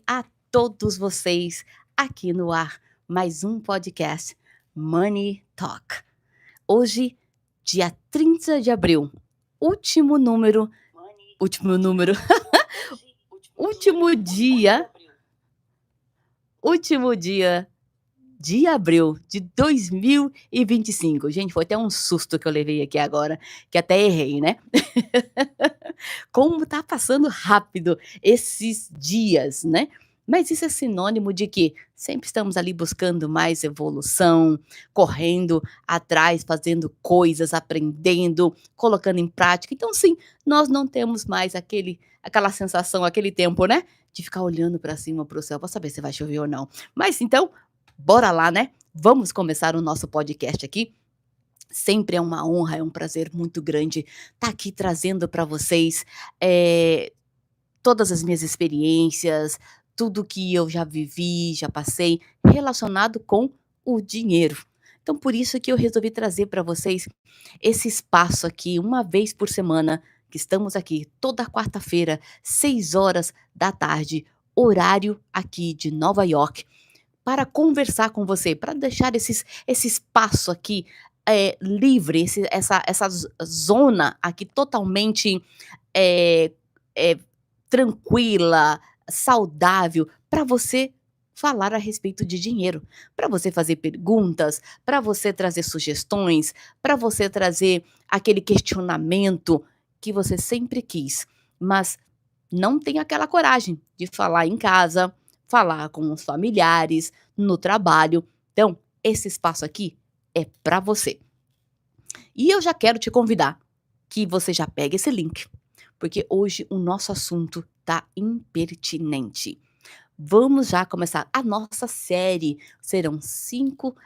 A todos vocês aqui no ar, mais um podcast Money Talk. Hoje, dia 30 de abril, último número, último número, último dia, último dia de abril de 2025. Gente, foi até um susto que eu levei aqui agora, que até errei, né? Como tá passando rápido esses dias, né? Mas isso é sinônimo de que sempre estamos ali buscando mais evolução, correndo atrás, fazendo coisas, aprendendo, colocando em prática. Então, sim, nós não temos mais aquela sensação, aquele tempo, né? De ficar olhando para cima, para o céu, para saber se vai chover ou não. Mas então, bora lá, né? Vamos começar o nosso podcast aqui. Sempre é uma honra, é um prazer muito grande estar aqui trazendo para vocês, todas as minhas experiências, tudo que eu já vivi, já passei, relacionado com o dinheiro. Então, por isso que eu resolvi trazer para vocês esse espaço aqui, uma vez por semana, que estamos aqui toda quarta-feira, 6 horas da tarde, horário aqui de Nova York, para conversar com você, para deixar esse espaço aqui livre, essa zona aqui totalmente eh, eh, tranquila, saudável, para você falar a respeito de dinheiro, para você fazer perguntas, para você trazer sugestões, para você trazer aquele questionamento que você sempre quis, mas não tem aquela coragem de falar em casa, falar com os familiares, no trabalho. Então, esse espaço aqui é para você. E eu já quero te convidar que você já pegue esse link, porque hoje o nosso assunto tá impertinente. Vamos já começar a nossa série. Serão 5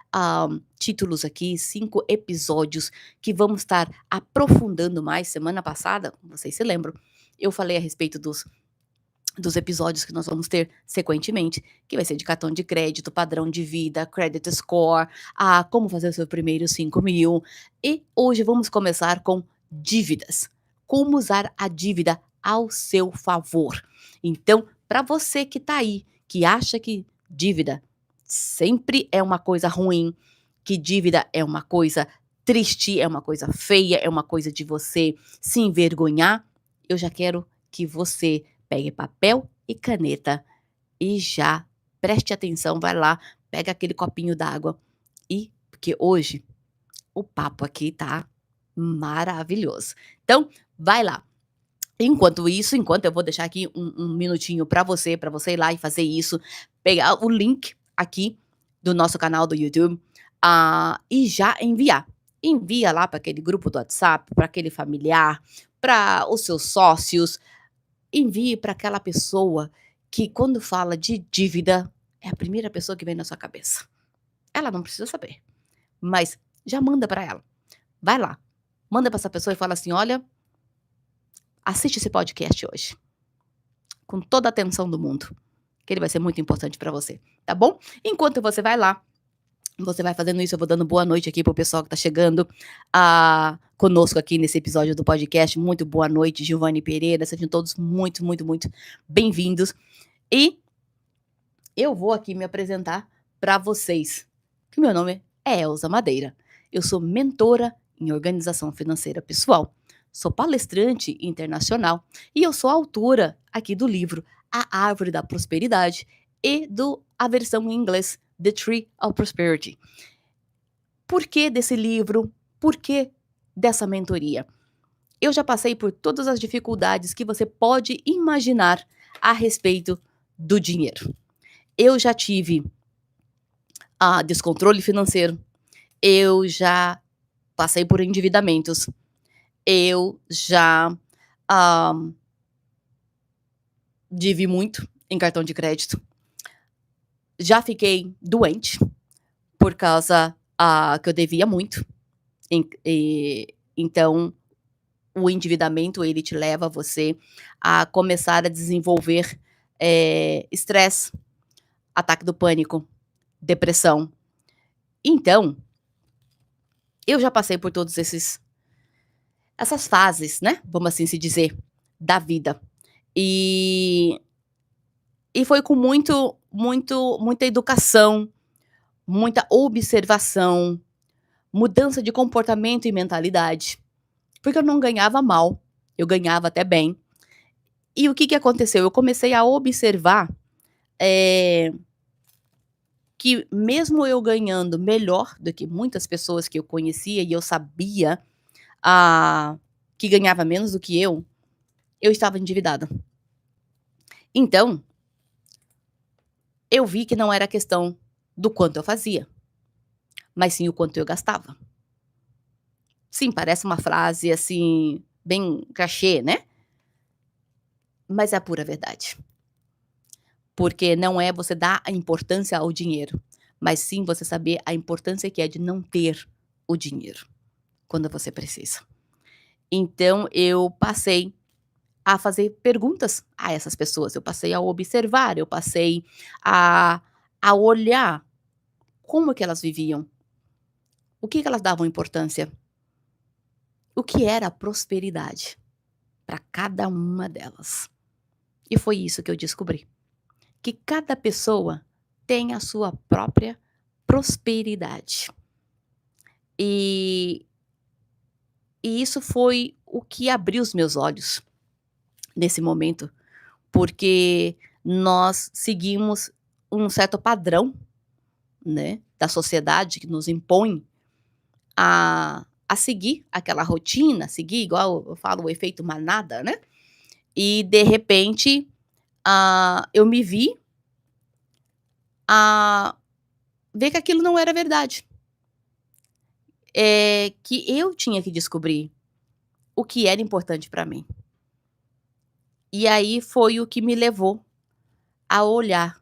títulos aqui, 5 episódios que vamos estar aprofundando mais. Semana passada, vocês se lembram, eu falei a respeito dos episódios que nós vamos ter sequentemente, que vai ser de cartão de crédito, padrão de vida, credit score, como fazer o seu primeiro 5.000. E hoje vamos começar com dívidas. Como usar a dívida ao seu favor. Então, para você que está aí, que acha que dívida sempre é uma coisa ruim, que dívida é uma coisa triste, é uma coisa feia, é uma coisa de você se envergonhar, eu já quero que você pegue papel e caneta e já preste atenção, vai lá, pega aquele copinho d'água porque hoje o papo aqui tá maravilhoso. Então, vai lá. Enquanto eu vou deixar aqui um minutinho para você ir lá e fazer isso, pegar o link aqui do nosso canal do YouTube, e já enviar. Envia lá para aquele grupo do WhatsApp, para aquele familiar, para os seus sócios, envie para aquela pessoa que quando fala de dívida, é a primeira pessoa que vem na sua cabeça. Ela não precisa saber, mas já manda para ela. Vai lá, manda para essa pessoa e fala assim: "Olha, assiste esse podcast hoje, com toda a atenção do mundo, que ele vai ser muito importante para você, tá bom?" Enquanto você vai lá, você vai fazendo isso, eu vou dando boa noite aqui pro pessoal que tá chegando conosco aqui nesse episódio do podcast. Muito boa noite, Giovanni Pereira, sejam todos muito, muito, muito bem-vindos. E eu vou aqui me apresentar para vocês, que meu nome é Elza Madeira. Eu sou mentora em organização financeira pessoal, sou palestrante internacional e eu sou autora aqui do livro A Árvore da Prosperidade e a versão em inglês The Tree of Prosperity. Por que desse livro? Por que dessa mentoria? Eu já passei por todas as dificuldades que você pode imaginar a respeito do dinheiro. Eu já tive descontrole financeiro, eu já passei por endividamentos, eu já devi muito em cartão de crédito, já fiquei doente por causa que eu devia muito, então o endividamento ele te leva você a começar a desenvolver estresse, ataque do pânico, depressão. Então, eu já passei por todos essas fases, né, vamos assim se dizer, da vida. E E foi com muita educação, muita observação, mudança de comportamento e mentalidade, porque eu não ganhava mal, eu ganhava até bem. E o que que aconteceu? Eu comecei a observar, eh, que mesmo eu ganhando melhor do que muitas pessoas que eu conhecia e eu sabia, que ganhava menos do que eu estava endividada. Então, eu vi que não era questão do quanto eu fazia, mas sim o quanto eu gastava. Sim, parece uma frase, assim, bem clichê, né, mas é a pura verdade. Porque não é você dar a importância ao dinheiro, mas sim você saber a importância que é de não ter o dinheiro, quando você precisa. Então eu passei a fazer perguntas a essas pessoas, eu passei a observar, eu passei a olhar como que elas viviam, o que que elas davam importância, o que era a prosperidade para cada uma delas. E foi isso que eu descobri, que cada pessoa tem a sua própria prosperidade. E isso foi o que abriu os meus olhos nesse momento, porque nós seguimos um certo padrão, né, da sociedade que nos impõe a seguir aquela rotina, seguir igual eu falo o efeito manada, né, e de repente, eu me vi a ver que aquilo não era verdade. Que eu tinha que descobrir o que era importante para mim. E aí foi o que me levou a olhar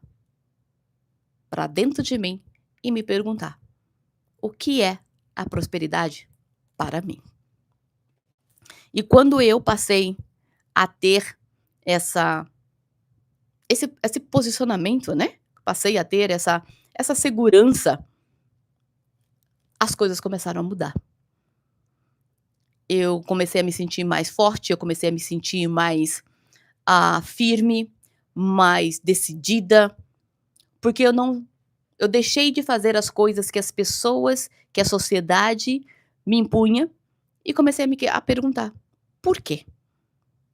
para dentro de mim e me perguntar: "O que é a prosperidade para mim?". E quando eu passei a ter essa esse posicionamento, né, passei a ter essa segurança, as coisas começaram a mudar. Eu comecei a me sentir mais forte, eu comecei a me sentir mais, firme, mais decidida, porque eu deixei de fazer as coisas que as pessoas, que a sociedade me impunha e comecei a perguntar: "Por quê?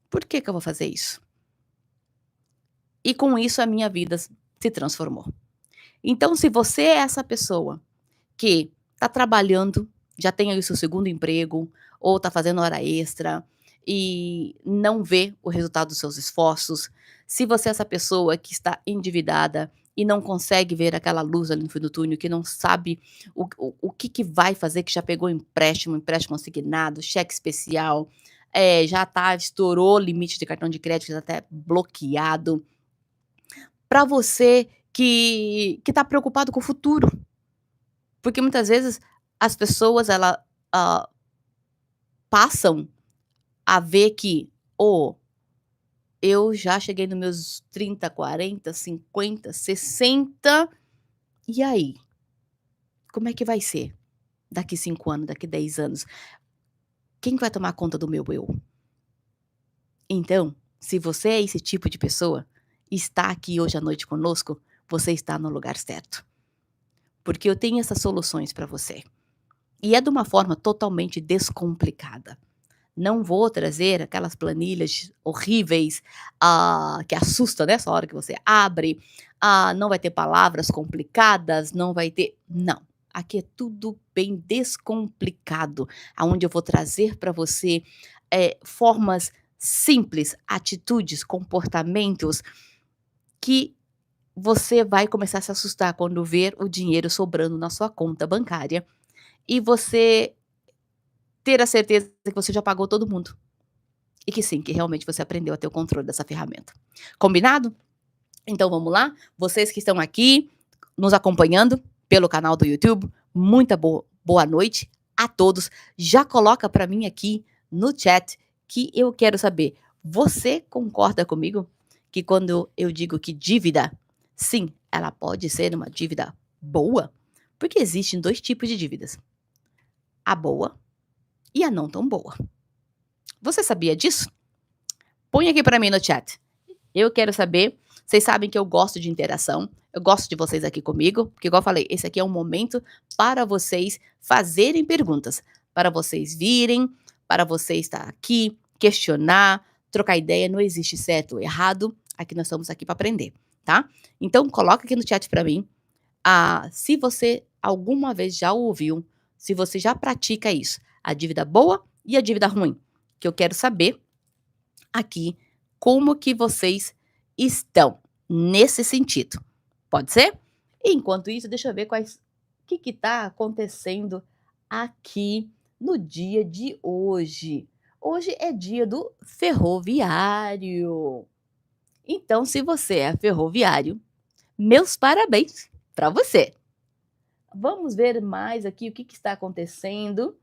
Por que que eu vou fazer isso?". E com isso a minha vida se transformou. Então se você é essa pessoa que está trabalhando, já tem aí o seu segundo emprego, ou está fazendo hora extra, e não vê o resultado dos seus esforços, se você é essa pessoa que está endividada e não consegue ver aquela luz ali no fim do túnel, que não sabe o que que vai fazer, que já pegou empréstimo, empréstimo consignado, cheque especial, já estourou o limite de cartão de crédito, já tá até bloqueado. Para você que está preocupado com o futuro, porque muitas vezes as pessoas ah, passam a ver que: "Oh, eu já cheguei nos meus 30, 40, 50, 60, e aí? Como é que vai ser daqui 5 anos, daqui 10 anos? Quem vai tomar conta do meu eu?". Então, se você é esse tipo de pessoa, está aqui hoje à noite conosco, você está no lugar certo, porque eu tenho essas soluções para você. E é de uma forma totalmente descomplicada. Não vou trazer aquelas planilhas horríveis, que assusta, né, essa hora que você abre, não vai ter palavras complicadas, não vai ter não, aqui é tudo bem descomplicado, aonde eu vou trazer para você, formas simples, atitudes, comportamentos que você vai começar a se assustar quando ver o dinheiro sobrando na sua conta bancária e você ter a certeza que você já pagou todo mundo. E que sim, que realmente você aprendeu a ter o controle dessa ferramenta. Combinado? Então vamos lá? Vocês que estão aqui nos acompanhando pelo canal do YouTube, muita boa noite a todos. Já coloca para mim aqui no chat que eu quero saber, você concorda comigo que quando eu digo que dívida, sim, ela pode ser uma dívida boa? Porque existem 2 tipos de dívidas, a boa e a não tão boa. Você sabia disso? Põe aqui para mim no chat. Eu quero saber Vocês sabem que eu gosto de interação, eu gosto de vocês aqui comigo, porque igual eu falei, esse aqui é um momento para vocês fazerem perguntas, para vocês virem, para você estar aqui, questionar, trocar ideia, não existe certo ou errado, aqui nós estamos aqui para aprender, tá? Então coloca aqui no chat para mim, se você alguma vez já ouviu, se você já pratica isso, a dívida boa e a dívida ruim, que eu quero saber aqui como que vocês estão nesse sentido. Pode ser? Enquanto isso, deixa eu ver o que está acontecendo aqui no dia de hoje. Hoje é dia do ferroviário. Então, se você é ferroviário, meus parabéns para você. Vamos ver mais aqui o que está acontecendo.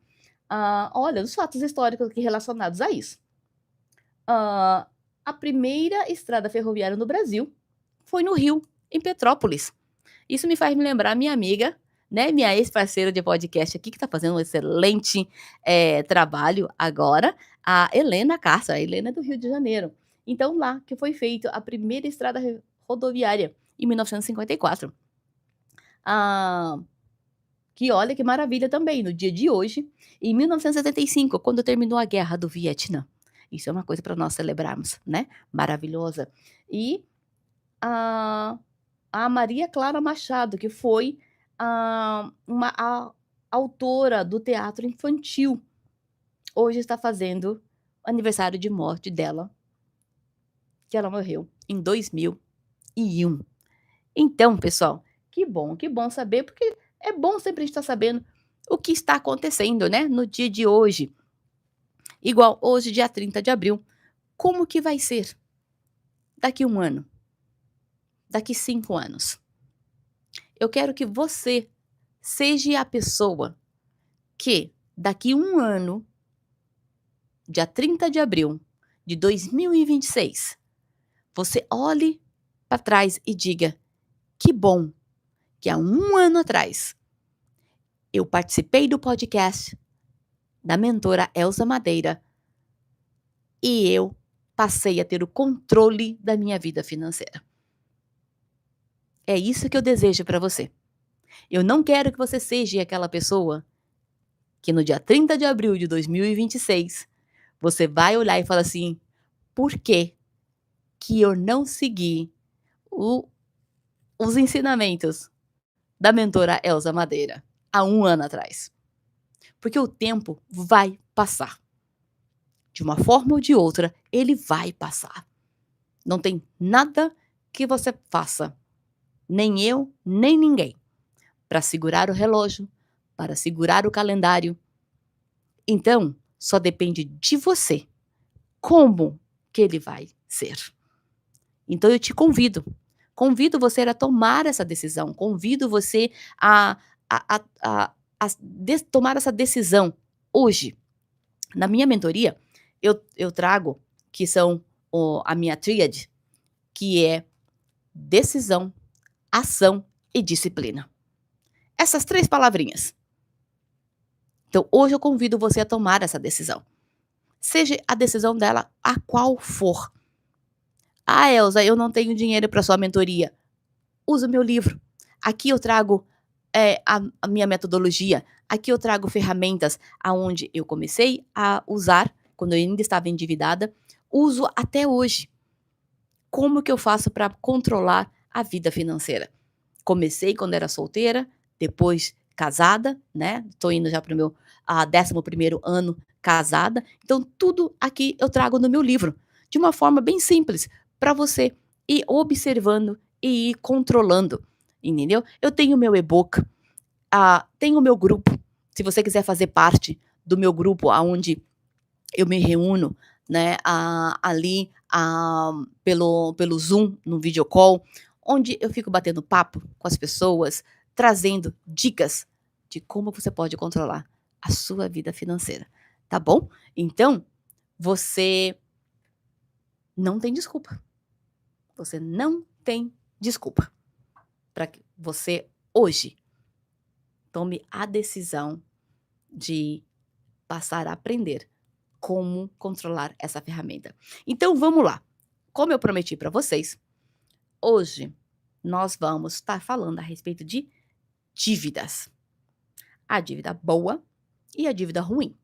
Olha, os fatos históricos aqui relacionados a isso. A primeira estrada ferroviária no Brasil foi no Rio, em Petrópolis. Isso me faz me lembrar minha amiga, né, minha ex-parceira de podcast aqui, que está fazendo um excelente trabalho agora, a Helena Castro. A Helena é do Rio de Janeiro. Então, lá que foi feita a primeira estrada rodoviária, em 1954. Que olha que maravilha também, no dia de hoje, em 1975, quando terminou a guerra do Vietnã. Isso é uma coisa para nós celebrarmos, né? Maravilhosa. E a Maria Clara Machado, que foi a autora do teatro infantil, hoje está fazendo aniversário de morte dela, que ela morreu em 2001. Então, pessoal, que bom saber, porque é bom sempre a gente estar sabendo o que está acontecendo, né, no dia de hoje. Igual hoje, dia 30 de abril, como que vai ser daqui 1 ano? Daqui 5 anos? Eu quero que você seja a pessoa que daqui 1 ano, dia 30 de abril de 2026, você olhe para trás e diga: que bom que há 1 ano atrás eu participei do podcast da mentora Elza Madeira e eu passei a ter o controle da minha vida financeira. É isso que eu desejo para você. Eu não quero que você seja aquela pessoa que no dia 30 de abril de 2026, você vai olhar e falar assim: por que que eu não segui os ensinamentos da mentora Elza Madeira há 1 ano atrás? Porque o tempo vai passar. De uma forma ou de outra, ele vai passar. Não tem nada que você faça, nem eu, nem ninguém, para segurar o relógio, para segurar o calendário. Então, só depende de você como que ele vai ser. Então, eu te convido você a tomar essa decisão, convido você a tomar essa decisão hoje. Na minha mentoria, eu trago, que são a minha tríade, que é decisão, ação e disciplina. Essas 3 palavrinhas. Então, hoje eu convido você a tomar essa decisão. Seja a decisão dela a qual for. Elza, eu não tenho dinheiro para sua mentoria. Usa o meu livro. Aqui eu trago a minha metodologia. Aqui eu trago ferramentas aonde eu comecei a usar quando eu ainda estava endividada. Uso até hoje. Como que eu faço para controlar a vida financeira? Comecei quando era solteira, depois casada, né? Tô indo já para o meu 11º ano casada. Então, tudo aqui eu trago no meu livro, de uma forma bem simples, para você ir observando e ir controlando, entendeu? Eu tenho meu e-book, tenho o meu grupo. Se você quiser fazer parte do meu grupo, aonde eu me reúno, né, ali pelo Zoom, no video call, onde eu fico batendo papo com as pessoas, trazendo dicas de como você pode controlar a sua vida financeira, tá bom? Então, você não tem desculpa. Você não tem desculpa para que você hoje tome a decisão de passar a aprender como controlar essa ferramenta. Então vamos lá. Como eu prometi para vocês, Hoje nós vamos estar falando a respeito de dívidas. A dívida boa e a dívida ruim.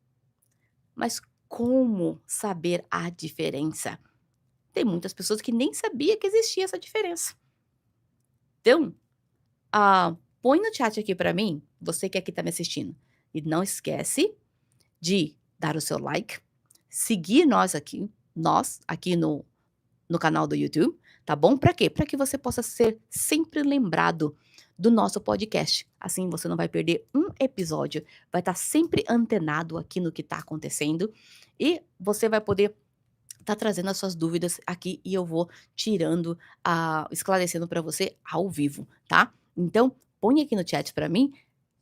Mas como saber a diferença? Tem muitas pessoas que nem sabia que existia essa diferença. Então, põe no chat aqui para mim, você que aqui tá me assistindo. E não esquece de dar o seu like, seguir nós aqui no canal do YouTube, tá bom? Para quê? Para que você possa ser sempre lembrado do nosso podcast. Assim você não vai perder um episódio, vai estar sempre antenado aqui no que está acontecendo e você vai poder estar trazendo as suas dúvidas aqui e eu vou tirando, esclarecendo para você ao vivo, tá? Então, põe aqui no chat para mim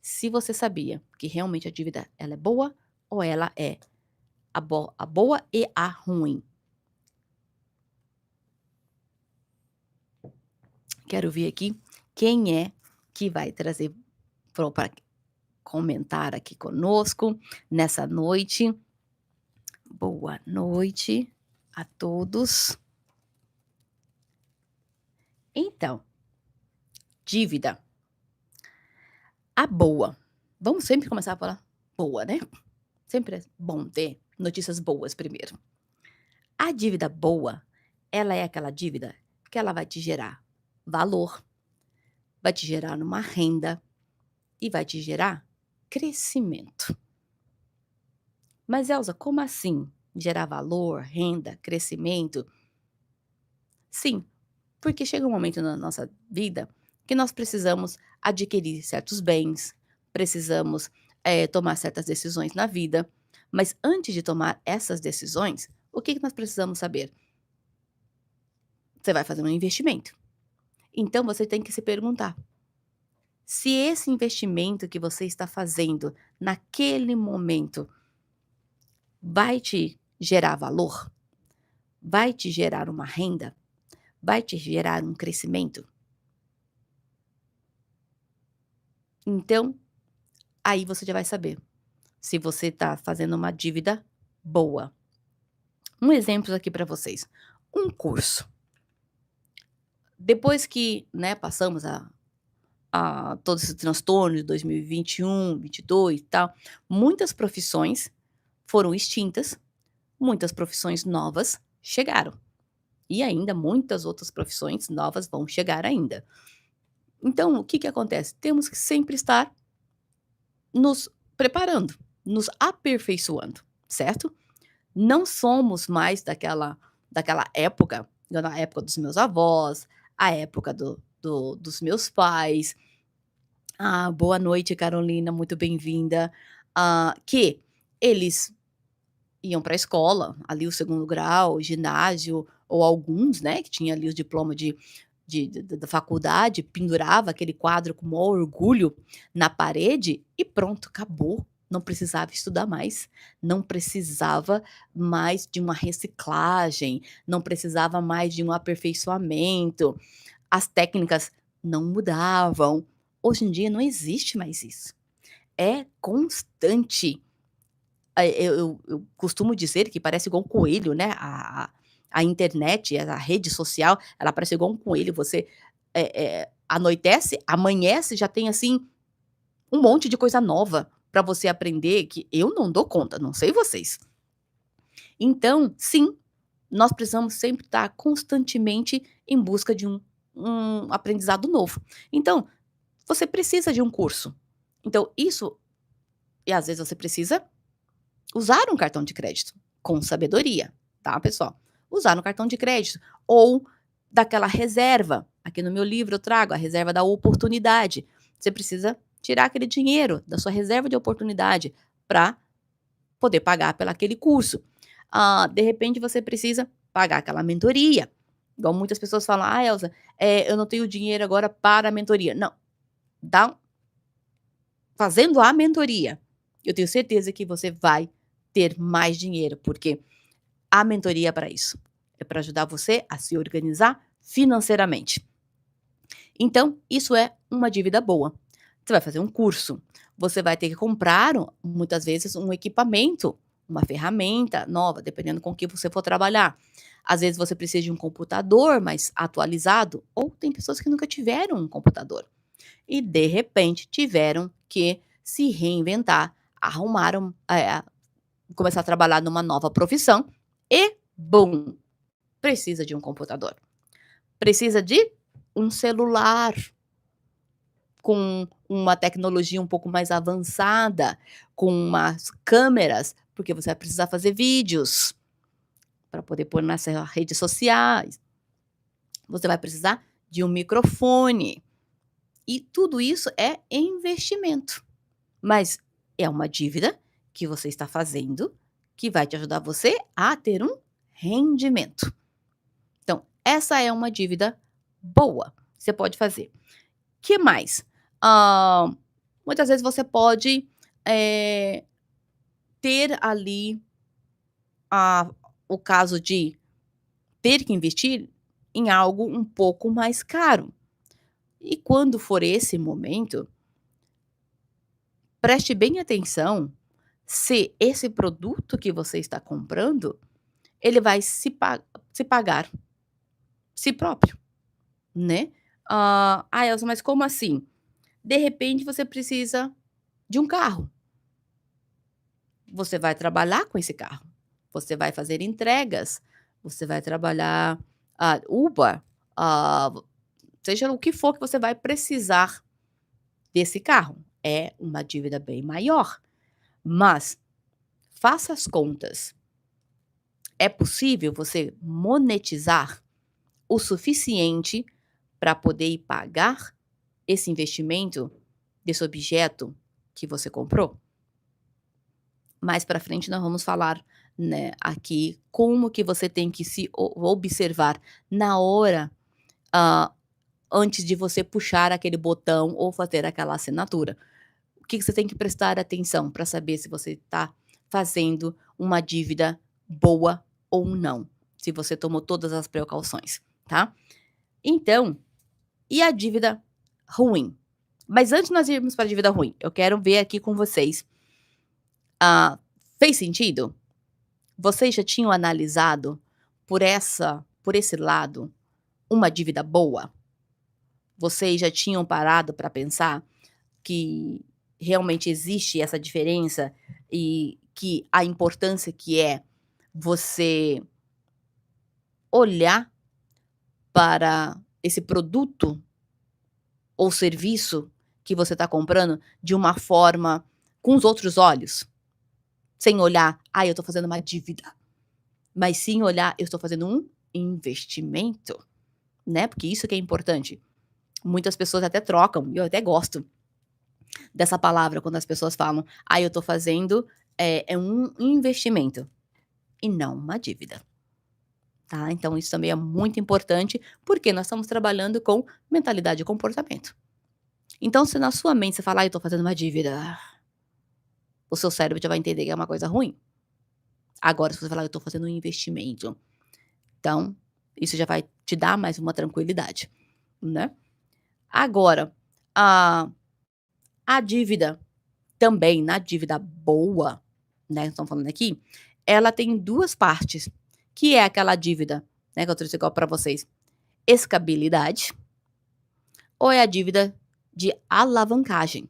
se você sabia que realmente a dívida ela é boa ou ela é a boa e a ruim. Quero ver aqui quem é que vai trazer para comentar aqui conosco nessa noite. Boa noite a todos. Então, dívida. A boa. Vamos sempre começar pela boa, né? Sempre é bom ter notícias boas primeiro. A dívida boa, ela é aquela dívida que ela vai te gerar valor, vai te gerar uma renda e vai te gerar crescimento. Mas Elza, como assim gerar valor, renda, crescimento? Sim, porque chega um momento na nossa vida que nós precisamos adquirir certos bens, precisamos tomar certas decisões na vida. Mas antes de tomar essas decisões, o que nós precisamos saber? Você vai fazer um investimento. Então você tem que se perguntar: se esse investimento que você está fazendo naquele momento vai te gerar valor? Vai te gerar uma renda? Vai te gerar um crescimento? Então, aí você já vai saber se você está fazendo uma dívida boa. Um exemplo aqui para vocês. Um curso. Depois que, né, passamos a todo esse transtorno de 2021, 22 e tal, muitas profissões foram extintas, muitas profissões novas chegaram. E ainda muitas outras profissões novas vão chegar ainda. Então, o que acontece? Temos que sempre estar nos preparando, nos aperfeiçoando, certo? Não somos mais daquela época, da época dos meus avós, a época dos meus pais. Boa noite, Carolina, muito bem-vinda. Que eles iam para a escola, ali o segundo grau, ginásio, ou alguns, né, que tinha ali o diploma da faculdade, pendurava aquele quadro com o maior orgulho na parede e pronto, acabou. Não precisava estudar mais, não precisava mais de uma reciclagem, não precisava mais de um aperfeiçoamento, as técnicas não mudavam. Hoje em dia não existe mais isso. É constante. Eu costumo dizer que parece igual um coelho, né, a internet, a rede social, ela parece igual um coelho, você, anoitece, amanhece, já tem, assim, um monte de coisa nova para você aprender que eu não dou conta, não sei vocês. Então, sim, nós precisamos sempre estar constantemente em busca de um aprendizado novo. Então, você precisa de um curso. Então isso e às vezes você precisa usar um cartão de crédito com sabedoria, tá, pessoal? Usar no cartão de crédito ou daquela reserva. Aqui no meu livro eu trago a reserva da oportunidade. Você precisa tirar aquele dinheiro da sua reserva de oportunidade para poder pagar pelo aquele curso. De repente você precisa pagar aquela mentoria. Igual muitas pessoas falam: Elza, eu não tenho dinheiro agora para a mentoria. Não, fazendo a mentoria, eu tenho certeza que você vai ter mais dinheiro, porque a mentoria é para isso. É para ajudar você a se organizar financeiramente. Então, isso é uma dívida boa. Você vai fazer um curso, você vai ter que comprar, muitas vezes, um equipamento uma ferramenta nova, dependendo com o que você for trabalhar. Às vezes você precisa de um computador mais atualizado, ou tem pessoas que nunca tiveram um computador e de repente tiveram que se reinventar, arrumaram, começar a trabalhar numa nova profissão e bum, precisa de um computador. Precisa de um celular com uma tecnologia um pouco mais avançada, com umas câmeras, porque você vai precisar fazer vídeos para poder pôr nas redes sociais. Você vai precisar de um microfone. E tudo isso é investimento. Mas é uma dívida que você está fazendo, que vai te ajudar você a ter um rendimento. Então, essa é uma dívida boa, você pode fazer. Que mais? Hã, muitas vezes você pode, eh, ter ali a o caso de ter que investir em algo um pouco mais caro. E quando for esse momento, preste bem atenção se esse produto que você está comprando, ele vai se pagar si próprio, né. Elza, mas como assim? De repente você precisa de um carro. Você vai trabalhar com esse carro, você vai fazer entregas, você vai trabalhar, Uber, ah, seja o que for que você vai precisar desse carro. É uma dívida bem maior, mas faça as contas. É possível você monetizar o suficiente para poder ir pagar esse investimento desse objeto que você comprou? Mais para frente nós vamos falar, né, aqui como que você tem que se observar na hora, hã, antes de você puxar aquele botão ou fazer aquela assinatura. O que que você tem que prestar atenção para saber se você está fazendo uma dívida boa ou não, se você tomou todas as precauções, tá. Então, e a dívida ruim? Mas antes de nós irmos para a dívida ruim, eu quero ver aqui com vocês, fez sentido? Vocês já tinham analisado por esse lado uma dívida boa? Vocês já tinham parado para pensar que realmente existe essa diferença e que a importância que é você olhar para esse produto ou serviço que você está comprando de uma forma com os outros olhos, sem olhar: "Ai, eu estou fazendo uma dívida", mas sim olhar: "Eu estou fazendo um investimento", né, porque isso que é importante. Muitas pessoas até trocam, e eu até gosto dessa palavra quando as pessoas falam: "Ah, eu estou fazendo, é um investimento", e não uma dívida, tá. Então isso também é muito importante, porque nós estamos trabalhando com mentalidade e comportamento. Então se na sua mente você fala: "Ai, eu estou fazendo uma dívida", o seu cérebro já vai entender que é uma coisa ruim. Agora se você falar: "Eu estou fazendo um investimento", então isso já vai te dar mais uma tranquilidade, né. Agora, a a dívida também, na dívida boa, né, estamos falando aqui, ela tem 2 partes, que é aquela dívida, né, que eu trouxe igual para vocês, escabilidade, ou é a dívida de alavancagem.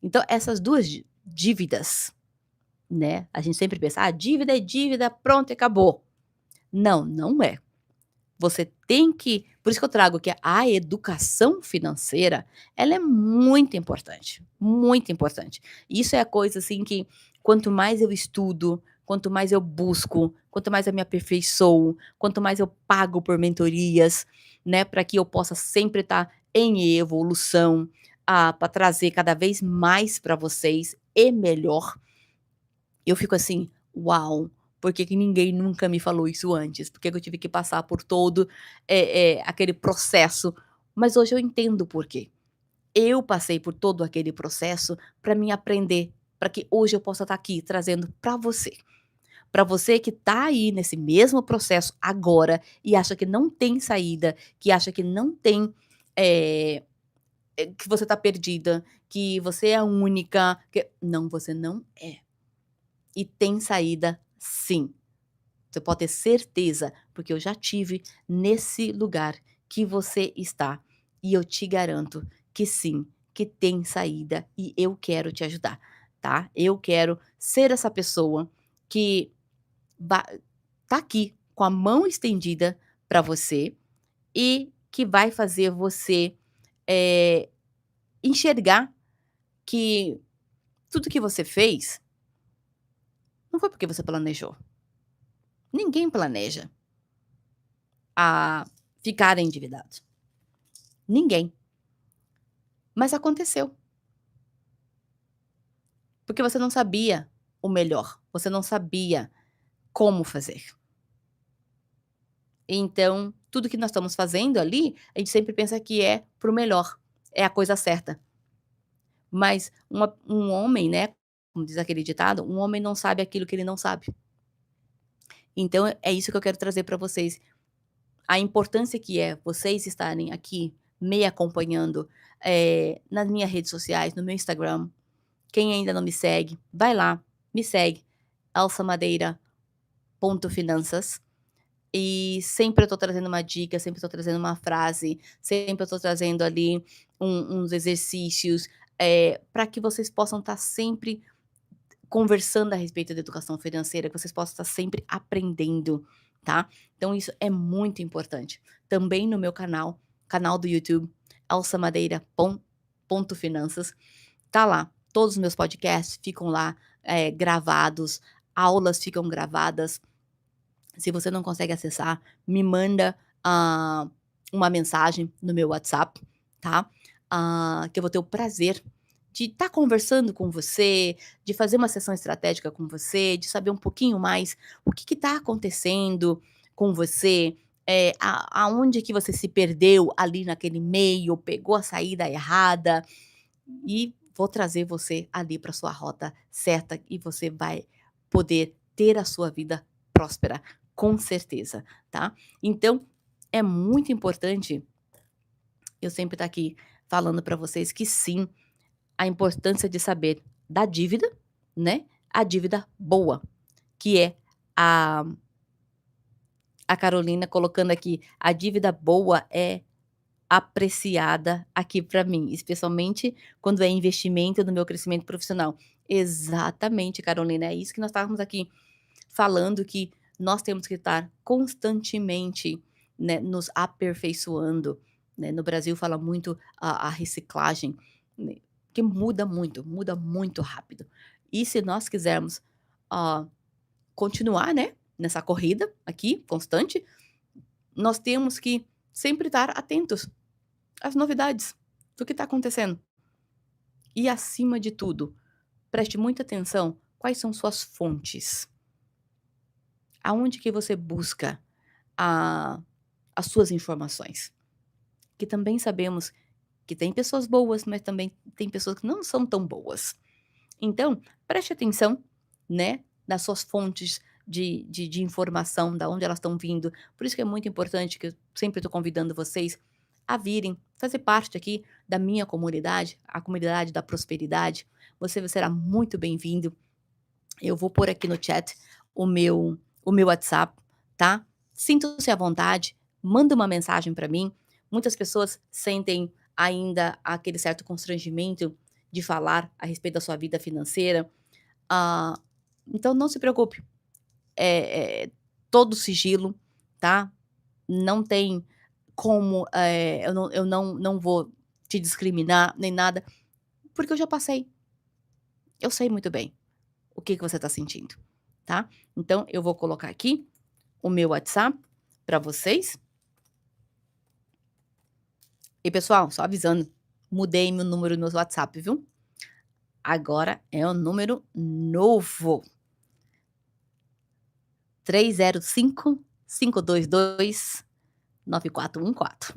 Então essas 2 dívidas, né, a gente sempre pensa: "Ah, dívida é dívida, pronto e acabou". Não, não é. Você tem que por isso que eu trago que a educação financeira, ela é muito importante, muito importante. Isso é a coisa, assim, que quanto mais eu estudo, quanto mais eu busco, quanto mais eu me aperfeiçoo, quanto mais eu pago por mentorias, né, para que eu possa sempre estar em evolução, para trazer cada vez mais para vocês e melhor, eu fico assim: "Uau, por que que ninguém nunca me falou isso antes? Por que que eu tive que passar por todo, aquele processo?". Mas hoje eu entendo o porquê. Eu passei por todo aquele processo para mim aprender, para que hoje eu possa estar aqui trazendo para você. Para você que está aí nesse mesmo processo agora e acha que não tem saída, que acha que não tem, eh, que você está perdida, que você é a única, que não, você não é. e tem saída sim. Você pode ter certeza, porque eu já tive nesse lugar que você está, e eu te garanto que sim, que tem saída e eu quero te ajudar, tá. Eu quero ser essa pessoa que va tá aqui com a mão estendida para você e que vai fazer você, eh, enxergar que tudo que você fez não foi porque você planejou. Ninguém planeja a ficar endividado. Ninguém. Mas aconteceu, porque você não sabia o melhor, você não sabia como fazer. Então, tudo que nós estamos fazendo ali, a gente sempre pensa que é para o melhor, é a coisa certa. Mas um homem, né, como diz aquele ditado, um homem não sabe aquilo que ele não sabe. Então é isso que eu quero trazer para vocês, a importância que é vocês estarem aqui me acompanhando, nas minhas redes sociais, no meu Instagram. Quem ainda não me segue, vai lá, me segue, elsamadeira.finanças. E sempre eu tô trazendo uma dica, sempre eu tô trazendo uma frase, sempre eu tô trazendo ali uns exercícios, para que vocês possam estar sempre conversando a respeito da educação financeira, que vocês possam estar sempre aprendendo, tá. Então isso é muito importante. Também no meu canal do YouTube, elsa madeira ponto finanças, tá lá, todos os meus podcasts ficam lá, gravados, aulas ficam gravadas. Se você não consegue acessar, me manda, uma mensagem no meu WhatsApp, tá, que eu vou ter o prazer de estar conversando com você, de fazer uma sessão estratégica com você, de saber um pouquinho mais o que está acontecendo com você, aonde que você se perdeu ali naquele meio, pegou a saída errada, e vou trazer você ali para sua rota certa e você vai poder ter a sua vida próspera, com certeza, tá. Então, é muito importante eu sempre estar aqui falando para vocês que sim, a importância de saber da dívida, né, a dívida boa, que é a a Carolina colocando aqui, a dívida boa é apreciada aqui para mim, especialmente quando é investimento no meu crescimento profissional. Exatamente, Carolina, é isso que nós estávamos aqui falando, que nós temos que estar constantemente, né, nos aperfeiçoando, né. No Brasil fala muito a reciclagem, né, que muda muito rápido. E se nós quisermos, hã, continuar, né, nessa corrida aqui constante, nós temos que sempre estar atentos as novidades do que está acontecendo. E acima de tudo, preste muita atenção quais são suas fontes. Aonde que você busca a as suas informações. Que também sabemos que tem pessoas boas, mas também tem pessoas que não são tão boas. Então, preste atenção, né, nas suas fontes de informação, da onde elas estão vindo. Por isso que é muito importante que eu sempre estou convidando vocês a virem fazer parte aqui da minha comunidade, a comunidade da prosperidade. Você será muito bem-vindo. Eu vou pôr aqui no chat o meu WhatsApp, tá. Sintam-se à vontade, manda uma mensagem para mim. Muitas pessoas sentem ainda aquele certo constrangimento de falar a respeito da sua vida financeira, ah, então não se preocupe, é todo sigilo, tá. Não tem como, eu não vou te discriminar nem nada, porque eu já passei. Eu sei muito bem o que que você está sentindo, tá. Então eu vou colocar aqui o meu WhatsApp para vocês. E pessoal, só avisando, mudei meu número no WhatsApp, viu. Agora é um número novo, 305-522-9414.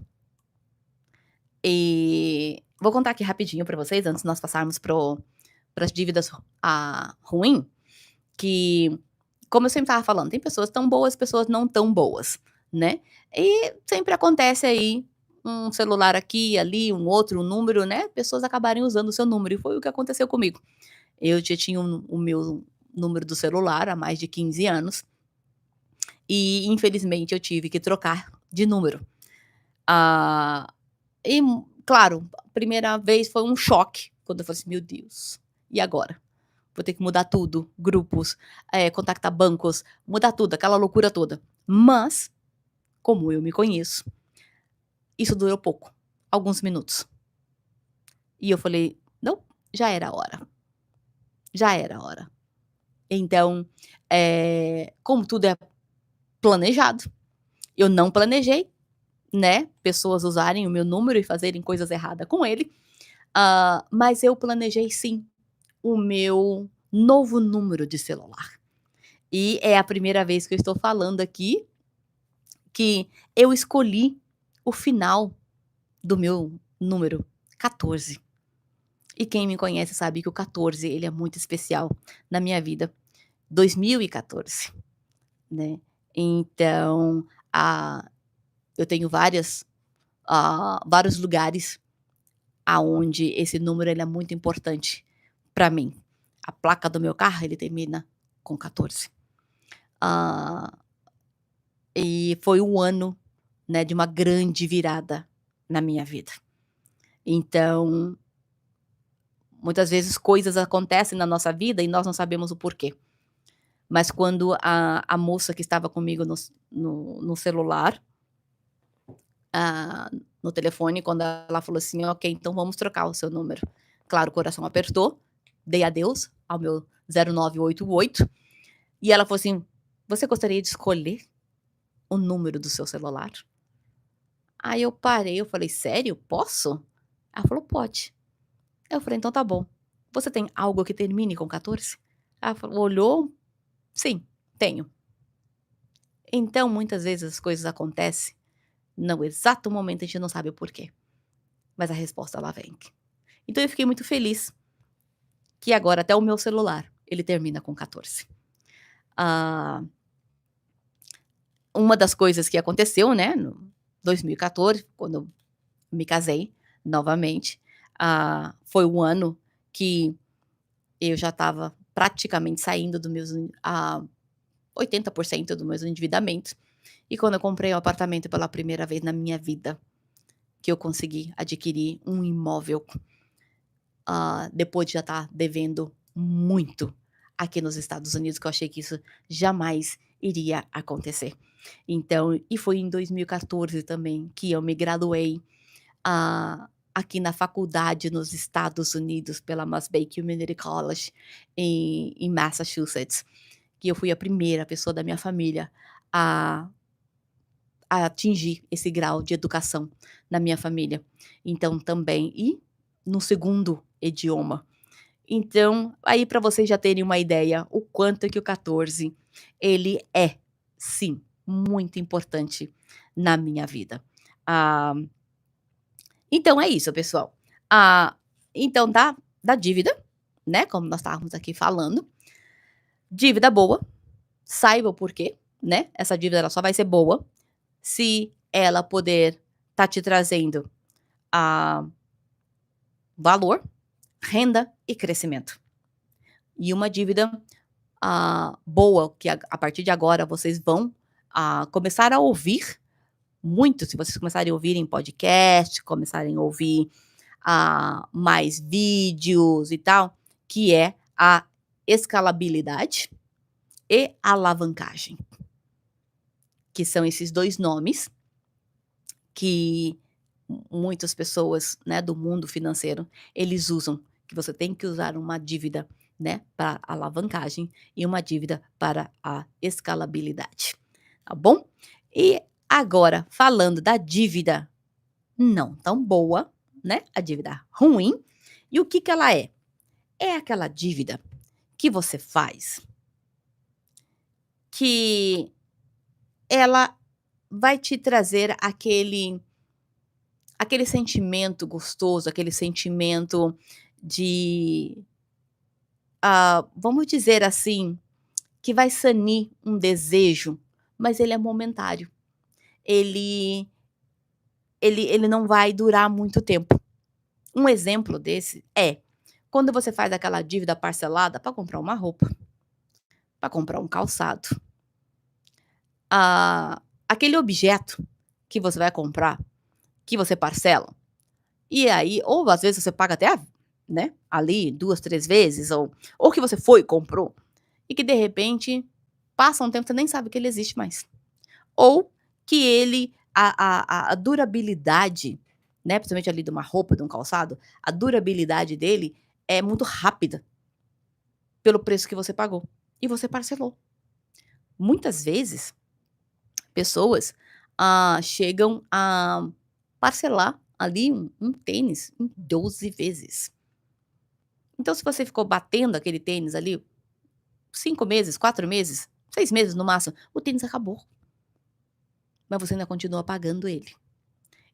E vou contar aqui rapidinho para vocês, antes de nós passarmos para as dívidas, ruim, que, como eu sempre estava falando, tem pessoas tão boas, pessoas não tão boas, né. E sempre acontece aí, um celular aqui, ali, um outro número, né, pessoas acabarem usando o seu número, e foi o que aconteceu comigo. Eu já tinha o meu número do celular há mais de 15 anos e infelizmente eu tive que trocar de número. Ah, e claro, a primeira vez foi um choque, quando eu falei assim: "Meu Deus, e agora? Vou ter que mudar tudo, grupos, contactar bancos, mudar tudo, aquela loucura toda". Mas, como eu me conheço, isso durou pouco, alguns minutos. E eu falei: "Não, já era a hora, já era a hora". Então, como tudo é planejado, eu não planejei, né, pessoas usarem o meu número e fazerem coisas errada com ele, mas eu planejei sim o meu novo número de celular. E é a primeira vez que eu estou falando aqui que eu escolhi o final do meu número, 14. E quem me conhece sabe que o 14 ele é muito especial na minha vida. 2014, né. Então, ah, eu tenho vários lugares aonde esse número ele é muito importante para mim. A placa do meu carro, ele termina com 14. Ah, e foi um ano, né, de uma grande virada na minha vida. Então, muitas vezes coisas acontecem na nossa vida e nós não sabemos o porquê. Mas quando a moça que estava comigo no celular, ah, no telefone, quando ela falou assim: "Ok, então vamos trocar o seu número". Claro, o coração apertou, dei adeus ao meu 0988 e ela falou assim: "Você gostaria de escolher o número do seu celular?". Aí eu parei, eu falei: "Sério, posso?". Ela falou: "Pode". Eu falei: "Então tá bom. Você tem algo que termine com 14?". Ela falou olhou: "Sim, tenho". Então, muitas vezes as coisas acontecem no exato momento, a gente não sabe o porquê, mas a resposta ela vem. Então eu fiquei muito feliz que agora até o meu celular, ele termina com 14. Ah, uma das coisas que aconteceu, né, no 2014, quando eu me casei novamente, foi o ano que eu já estava praticamente saindo do meus 80% do meus endividamentos, e quando eu comprei o apartamento pela primeira vez na minha vida, que eu consegui adquirir um imóvel, depois de já estar devendo muito aqui nos Estados Unidos, que eu achei que isso jamais iria acontecer. Então e foi em 2014 também que eu me graduei, aqui na faculdade nos Estados Unidos pela Mass Bay Community College em Massachusetts, que eu fui a primeira pessoa da minha família a atingir esse grau de educação na minha família. Então também e no segundo idioma. Então, aí para vocês já terem uma ideia, o quanto que o 14, ele é, sim, muito importante na minha vida. Ah, então é isso pessoal. Ah, então da dívida, né, como nós estávamos aqui falando, dívida boa, saiba o porquê, né, essa dívida ela só vai ser boa se ela puder tá te trazendo, ah, valor, renda e crescimento. E uma dívida, boa, que a partir de agora vocês vão, começar a ouvir muito, se vocês começarem a ouvir em podcast, começarem a ouvir, mais vídeos e tal, que é a escalabilidade e alavancagem, que são esses 2 nomes que muitas pessoas, né, do mundo financeiro, eles usam, que você tem que usar uma dívida, né, para alavancagem e uma dívida para a escalabilidade, tá bom? E agora falando da dívida não tão boa, né, a dívida ruim, e o que que ela é? É aquela dívida que você faz que ela vai te trazer aquele sentimento gostoso, aquele sentimento de, vamos dizer assim, que vai sanir um desejo, mas ele é momentário. Ele ele não vai durar muito tempo. Um exemplo desse é, quando você faz aquela dívida parcelada para comprar uma roupa, para comprar um calçado. Aquele objeto que você vai comprar, que você parcela, e aí ou às vezes você paga até né, ali 2, 3 vezes ou que você foi e comprou, e que de repente passa um tempo, você nem sabe que ele existe mais. Ou que ele a durabilidade, né, principalmente ali de uma roupa, de um calçado, a durabilidade dele é muito rápida, pelo preço que você pagou, e você parcelou. Muitas vezes, pessoas, chegam a parcelar ali um tênis em 12 vezes. Então se você ficou batendo aquele tênis ali 5 meses, 4 meses, 6 meses no máximo, o tênis acabou, mas você ainda continua pagando ele.